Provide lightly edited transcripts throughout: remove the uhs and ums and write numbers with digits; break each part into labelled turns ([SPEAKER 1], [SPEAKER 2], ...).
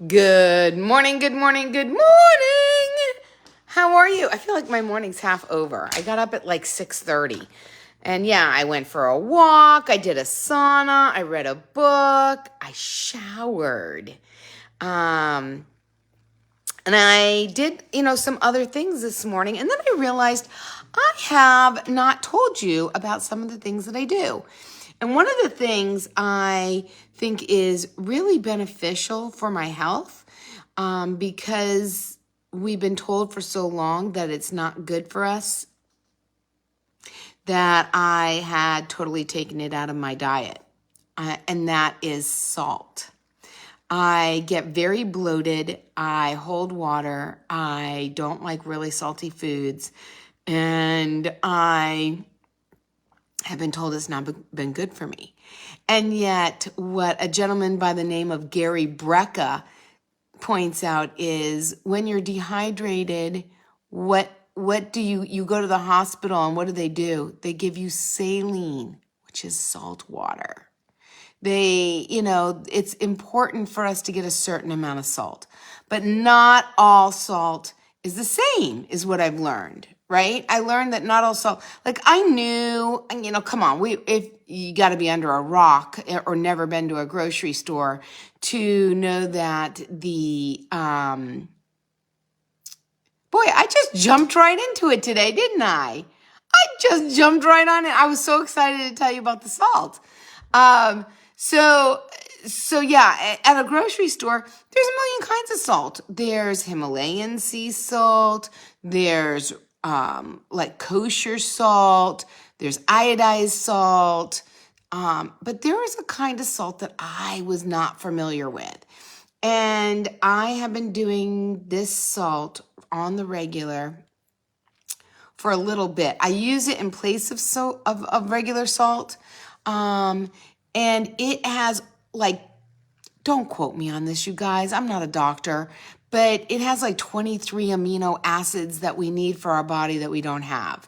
[SPEAKER 1] Good morning, good morning, good morning. How are you? I feel like my morning's half over. I got up at like 6:30. And yeah, I went for a walk, I did a sauna, I read a book, I showered. And I did, some other things this morning. And then I realized I have not told you about some of the things that I do. And one of the things I think is really beneficial for my health, because we've been told for so long that it's not good for us, that I had totally taken it out of my diet, and that is salt. I get very bloated. I hold water. I don't like really salty foods. And I have been told it's not been good for me. And yet what a gentleman by the name of Gary Brecka points out is when you're dehydrated, what do you go to the hospital and what do? They give you saline, which is salt water. It's important for us to get a certain amount of salt, but not all salt is the same, is what I've learned, right? I learned that not all salt, like I knew, come on, if you got to be under a rock or never been to a grocery store to know that boy, I just jumped right into it today, didn't I? I just jumped right on it. I was so excited to tell you about the salt. So yeah, at a grocery store, there's a million kinds of salt. There's Himalayan sea salt. There's like kosher salt. There's iodized salt. But there is a kind of salt that I was not familiar with. And I have been doing this salt on the regular for a little bit. I use it in place of regular salt. And it has don't quote me on this, you guys. I'm not a doctor, but it has like 23 amino acids that we need for our body that we don't have.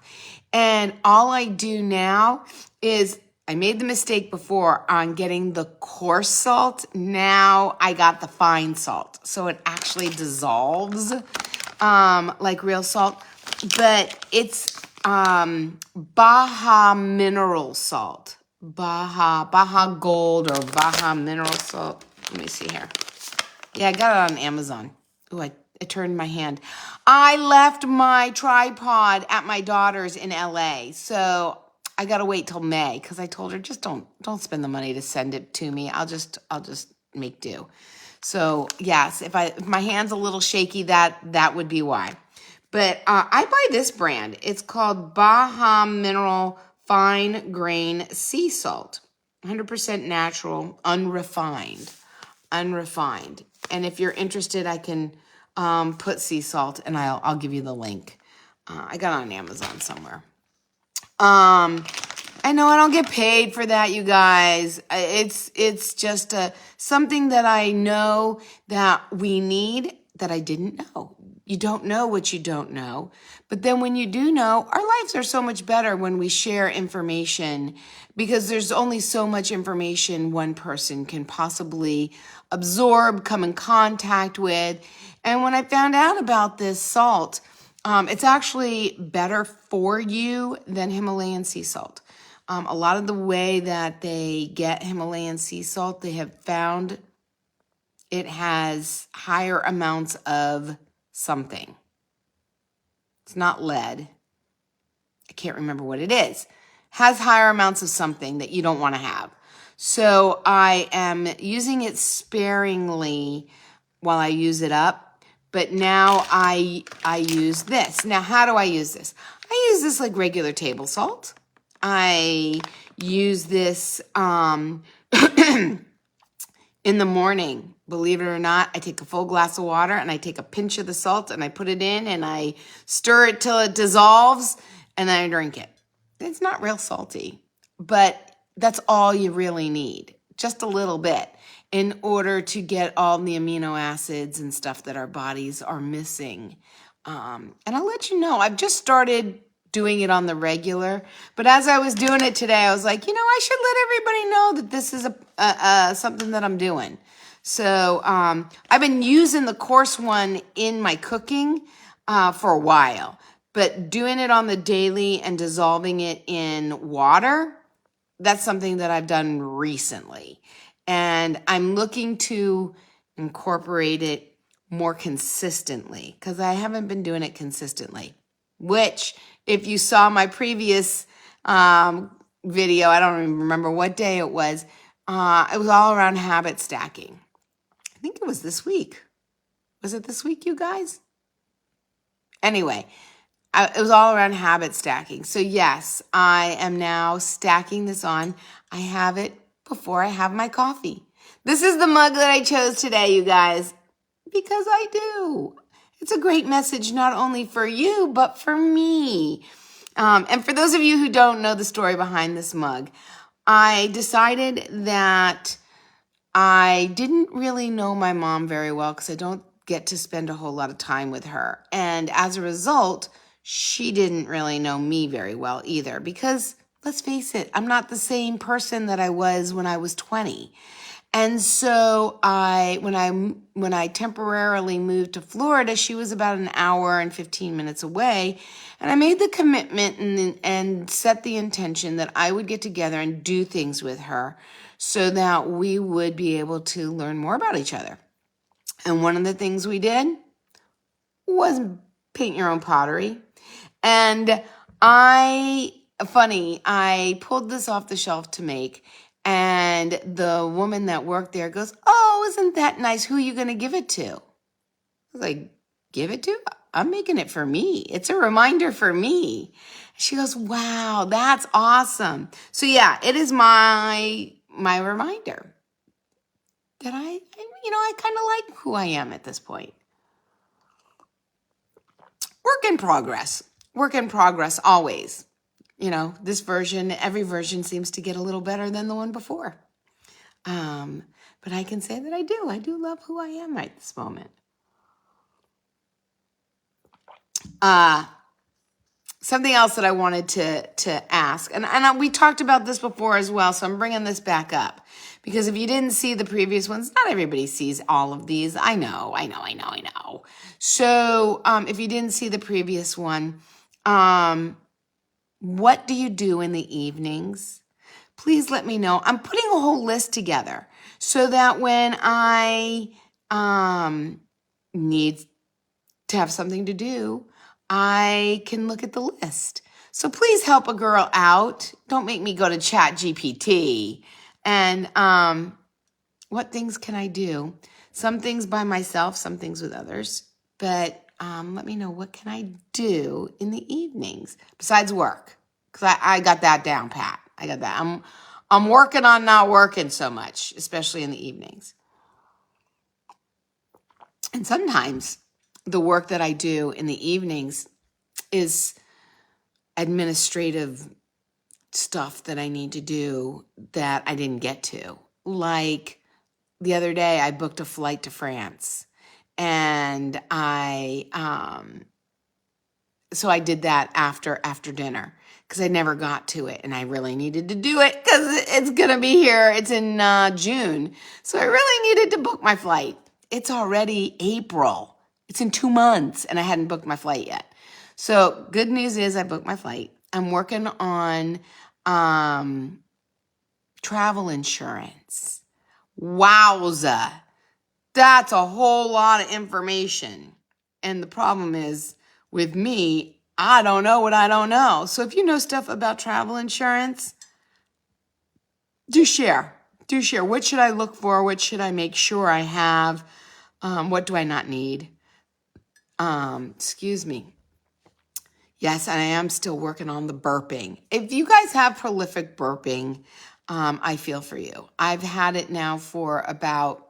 [SPEAKER 1] And all I do now is I made the mistake before on getting the coarse salt. Now I got the fine salt. So it actually dissolves like real salt. But it's Baja mineral salt. Baja gold or Baja mineral salt. Let me see here. Yeah, I got it on Amazon. Oh, I turned my hand. I left my tripod at my daughter's in LA. So I got to wait till May because I told her just don't spend the money to send it to me. I'll just make do. So yes, if my hand's a little shaky, that would be why. But I buy this brand. It's called Baja Mineral Fine Grain Sea Salt. 100% natural, unrefined. And if you're interested, I can put sea salt and I'll give you the link. I got it on Amazon somewhere. I know I don't get paid for that, you guys. It's just something that I know that we need that I didn't know. You don't know what you don't know. But then when you do know, our lives are so much better when we share information because there's only so much information one person can possibly absorb, come in contact with. And when I found out about this salt, it's actually better for you than Himalayan sea salt. A lot of the way that they get Himalayan sea salt, they have found it has higher amounts of something. It's not lead. I can't remember what it is. Has higher amounts of something that you don't want to have. So I am using it sparingly while I use it up. But now I use this. Now, how do I use this? I use this like regular table salt. I use this in the morning. Believe it or not, I take a full glass of water and I take a pinch of the salt and I put it in and I stir it till it dissolves and then I drink it. It's not real salty, but that's all you really need. Just a little bit in order to get all the amino acids and stuff that our bodies are missing. And I'll let you know, I've just started doing it on the regular, but as I was doing it today, I was like, I should let everybody know that this is something that I'm doing. So I've been using the coarse one in my cooking for a while, but doing it on the daily and dissolving it in water, that's something that I've done recently. And I'm looking to incorporate it more consistently because I haven't been doing it consistently. Which, if you saw my previous video, I don't even remember what day it was all around habit stacking. I think it was this week. Was it this week, you guys? Anyway, it was all around habit stacking. So yes, I am now stacking this on. I have it before I have my coffee. This is the mug that I chose today, you guys, because I do. It's a great message, not only for you, but for me. And for those of you who don't know the story behind this mug, I decided that I didn't really know my mom very well because I don't get to spend a whole lot of time with her. And as a result, she didn't really know me very well either because, let's face it, I'm not the same person that I was when I was 20. And so when I temporarily moved to Florida, she was about an hour and 15 minutes away. And I made the commitment and set the intention that I would get together and do things with her so that we would be able to learn more about each other. And one of the things we did was paint your own pottery. And I pulled this off the shelf to make. And the woman that worked there goes, "Oh, isn't that nice? Who are you going to give it to?" I was like, "Give it to? I'm making it for me. It's a reminder for me." She goes, "Wow, that's awesome." So yeah, it is my reminder that I kind of like who I am at this point. Work in progress. Work in progress always. This version, every version seems to get a little better than the one before. But I can say that I do love who I am right this moment. Something else that I wanted to ask, and we talked about this before as well, so I'm bringing this back up because if you didn't see the previous ones, not everybody sees all of these. I know. So if you didn't see the previous one, what do you do in the evenings? Please let me know. I'm putting a whole list together so that when I need to have something to do, I can look at the list. So please help a girl out. Don't make me go to Chat GPT. And what things can I do? Some things by myself, some things with others. But let me know, what can I do in the evenings besides work? Because I got that down pat. I got that. I'm working on not working so much, especially in the evenings. And sometimes the work that I do in the evenings is administrative stuff that I need to do that I didn't get to. Like the other day, I booked a flight to France, and so I did that after dinner because I never got to it, and I really needed to do it because it's gonna be here. It's in June, so I really needed to book my flight. It's already April. It's in 2 months, and I hadn't booked my flight yet. So good news is I booked my flight. I'm working on travel insurance. Wowza. That's a whole lot of information. And the problem is, with me, I don't know what I don't know. So if you know stuff about travel insurance, do share. Do share. What should I look for? What should I make sure I have? What do I not need? Excuse me. Yes, and I am still working on the burping. If you guys have prolific burping, I feel for you. I've had it now for about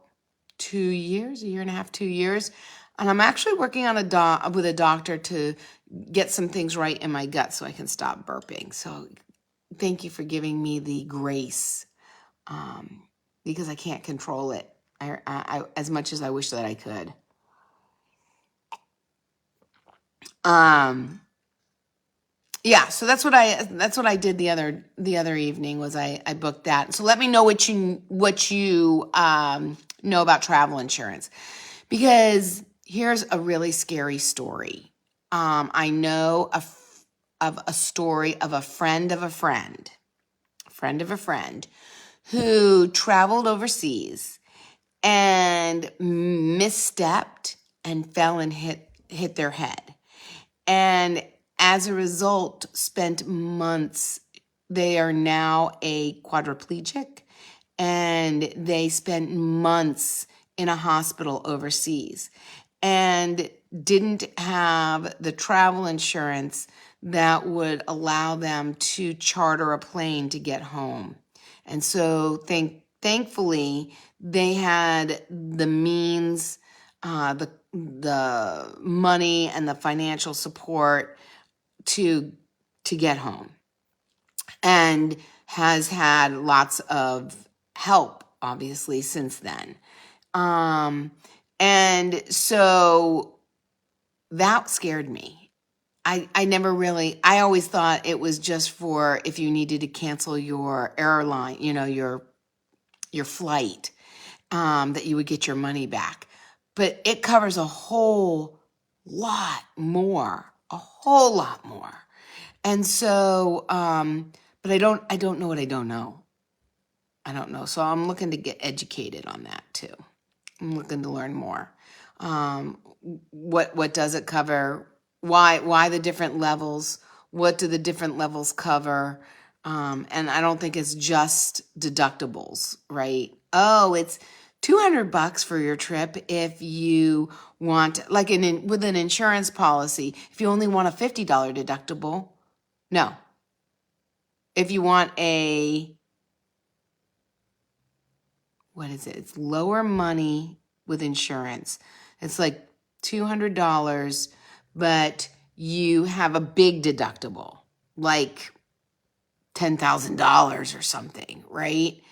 [SPEAKER 1] 2 years, a year and a half, 2 years. And I'm actually working on with a doctor to get some things right in my gut so I can stop burping. So thank you for giving me the grace because I can't control it as much as I wish that I could. Yeah, so that's what I did the other evening was I booked that. So let me know what you know about travel insurance, because here's a really scary story. I know of a story of a friend of a friend of a friend who traveled overseas and misstepped and fell and hit their head. And as a result, spent months. They are now a quadriplegic, and they spent months in a hospital overseas and didn't have the travel insurance that would allow them to charter a plane to get home. And so thankfully, they had the means, the money and the financial support to get home, and has had lots of help, obviously, since then. Um, and so that scared me. I always thought it was just for if you needed to cancel your airline, your flight, that you would get your money back. But it covers a whole lot more, a whole lot more. And so, but I don't know what I don't know. I don't know. So I'm looking to get educated on that too. I'm looking to learn more. Um, what does it cover? Why the different levels? What do the different levels cover? And I don't think it's just deductibles, right? Oh, it's $200 for your trip if you want, like with an insurance policy, if you only want a $50 deductible. No. If you want what is it? It's lower money with insurance. It's like $200, but you have a big deductible, like $10,000 or something, right?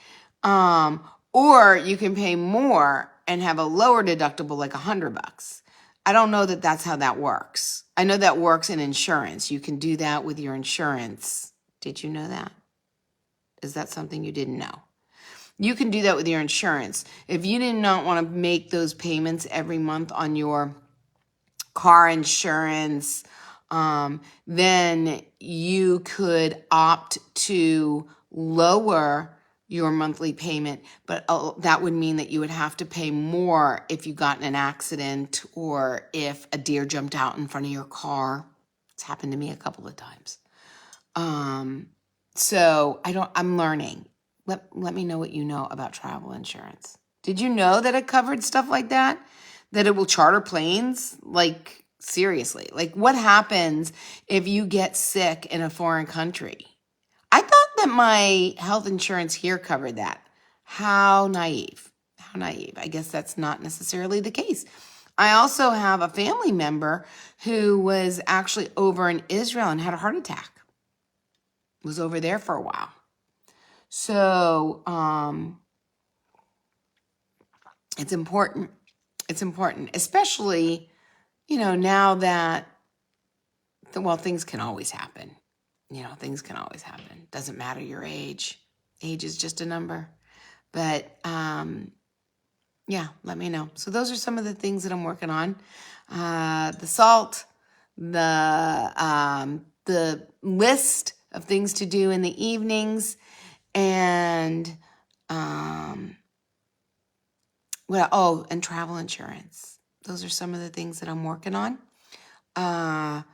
[SPEAKER 1] Or you can pay more and have a lower deductible, like $100. I don't know that that's how that works. I know that works in insurance. You can do that with your insurance. Did you know that? Is that something you didn't know? You can do that with your insurance. If you did not want to make those payments every month on your car insurance, then you could opt to lower your monthly payment, but that would mean that you would have to pay more if you got in an accident or if a deer jumped out in front of your car. It's happened to me a couple of times. So I'm learning. Let me know what you know about travel insurance. Did you know that it covered stuff like that? That it will charter planes? Like, seriously. Like, what happens if you get sick in a foreign country? I thought that my health insurance here covered that. How naive. How naive. I guess that's not necessarily the case. I also have a family member who was actually over in Israel and had a heart attack. Was over there for a while. So, it's important. It's important, especially, now that, things can always happen. Things can always happen. Doesn't matter your age. Age is just a number. But, yeah, let me know. So those are some of the things that I'm working on. The salt, the list of things to do in the evenings, and and travel insurance. Those are some of the things that I'm working on. I'm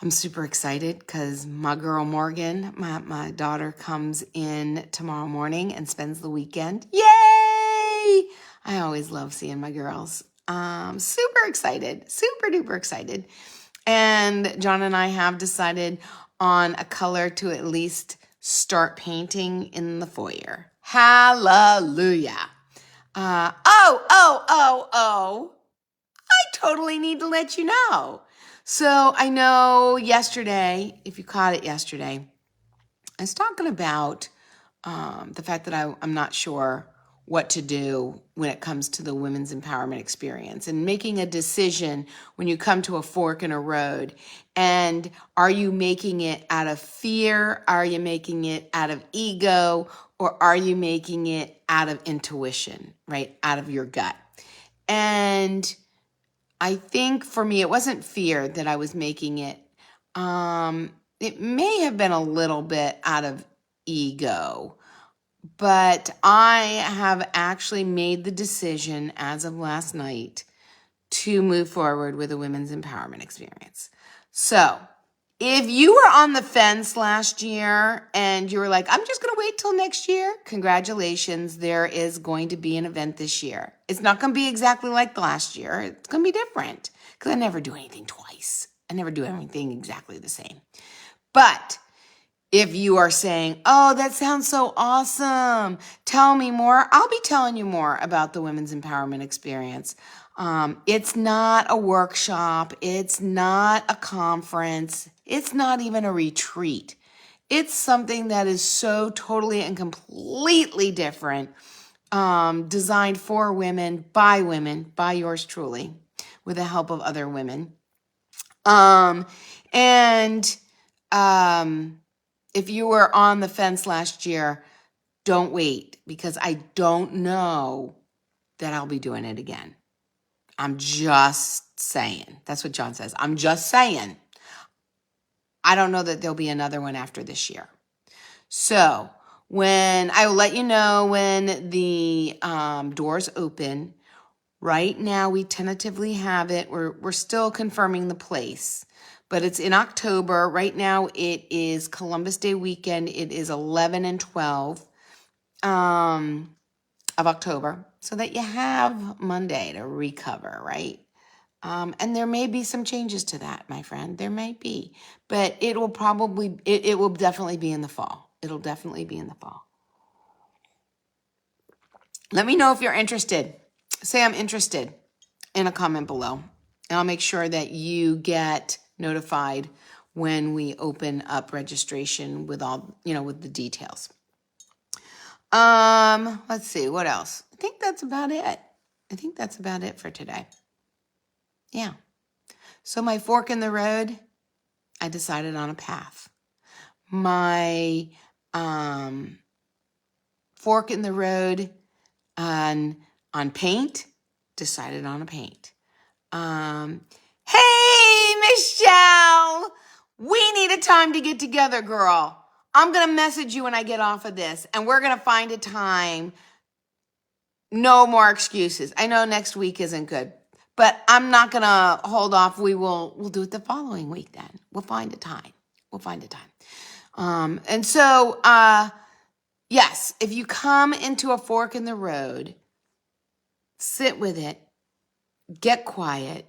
[SPEAKER 1] super excited because my girl Morgan, my daughter, comes in tomorrow morning and spends the weekend. Yay! I always love seeing my girls. Super excited, super duper excited. And John and I have decided on a color to at least start painting in the foyer. Hallelujah. I totally need to let you know. So I know yesterday, if you caught it yesterday, I was talking about the fact that I'm not sure what to do when it comes to the women's empowerment experience and making a decision when you come to a fork in a road. And are you making it out of fear? Are you making it out of ego? Or are you making it out of intuition, right? Out of your gut. And I think for me, it wasn't fear that I was making it. It may have been a little bit out of ego, but I have actually made the decision as of last night to move forward with a women's empowerment experience. So if you were on the fence last year and you were like, I'm just going to wait till next year, congratulations, there is going to be an event this year. It's not going to be exactly like the last year. It's going to be different because I never do anything twice. I never do everything exactly the same. But if you are saying, oh, that sounds so awesome, tell me more, I'll be telling you more about the Women's Empowerment Experience. It's not a workshop. It's not a conference. It's not even a retreat. It's something that is so totally and completely different, designed for women, by yours truly, with the help of other women. If you were on the fence last year, don't wait, because I don't know that I'll be doing it again. I'm just saying. That's what John says. I'm just saying. I don't know that there'll be another one after this year. So I will let you know when the doors open. Right now, we tentatively have it. We're still confirming the place, but it's in October. Right now, it is Columbus Day weekend. It is 11 and 12 of October, so that you have Monday to recover, right? And there may be some changes to that, my friend. There may be, but it will definitely be in the fall. It'll definitely be in the fall. Let me know if you're interested. Say I'm interested in a comment below, and I'll make sure that you get notified when we open up registration with with the details. Let's see, what else? I think that's about it for today. Yeah. So my fork in the road, I decided on a path. My fork in the road on paint, decided on a paint. Hey, Michelle, we need a time to get together, girl. I'm going to message you when I get off of this, and we're going to find a time. No more excuses. I know next week isn't good, but I'm not going to hold off. We'll do it the following week then. We'll find a time. Yes, if you come into a fork in the road, sit with it, get quiet,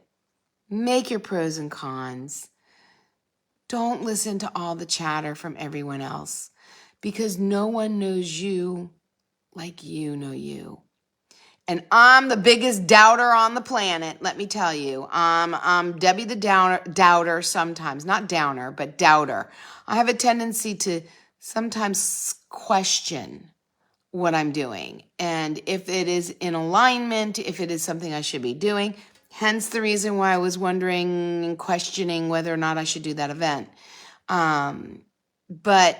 [SPEAKER 1] make your pros and cons. Don't listen to all the chatter from everyone else, because no one knows you like you know you. And I'm the biggest doubter on the planet, let me tell you. I'm Debbie the doubter sometimes. Not downer, but doubter. I have a tendency to sometimes question what I'm doing, and if it is in alignment, if it is something I should be doing. Hence the reason why I was wondering and questioning whether or not I should do that event. But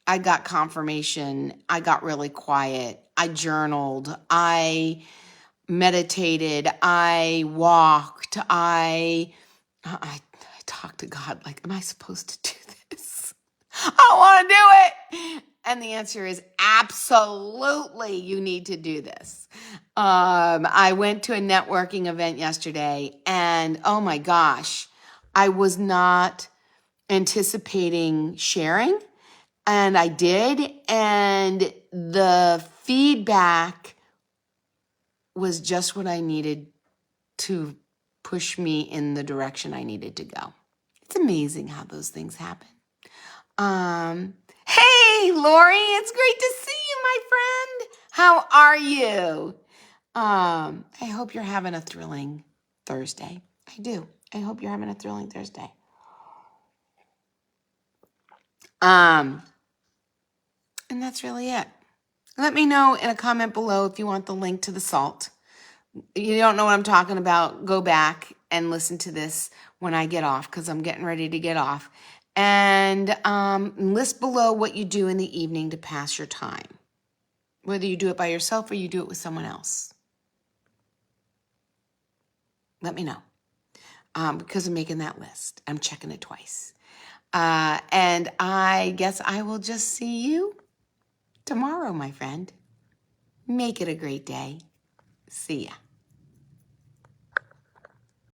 [SPEAKER 1] I got confirmation. I got really quiet. I journaled. I meditated. I walked. I talked to God like, am I supposed to do this? I want to do it. And the answer is absolutely, you need to do this. I went to a networking event yesterday, and oh my gosh, I was not anticipating sharing, and I did. And the feedback was just what I needed to push me in the direction I needed to go. It's amazing how those things happen. Hey, Lori, it's great to see you, my friend. How are you? I hope you're having a thrilling Thursday. I do. I hope you're having a thrilling Thursday. And that's really it. Let me know in a comment below if you want the link to the salt. You don't know what I'm talking about, go back and listen to this when I get off, because I'm getting ready to get off. And list below what you do in the evening to pass your time, whether you do it by yourself or you do it with someone else. Let me know, because I'm making that list. I'm checking it twice. And I guess I will just see you tomorrow, my friend. Make it a great day. See ya.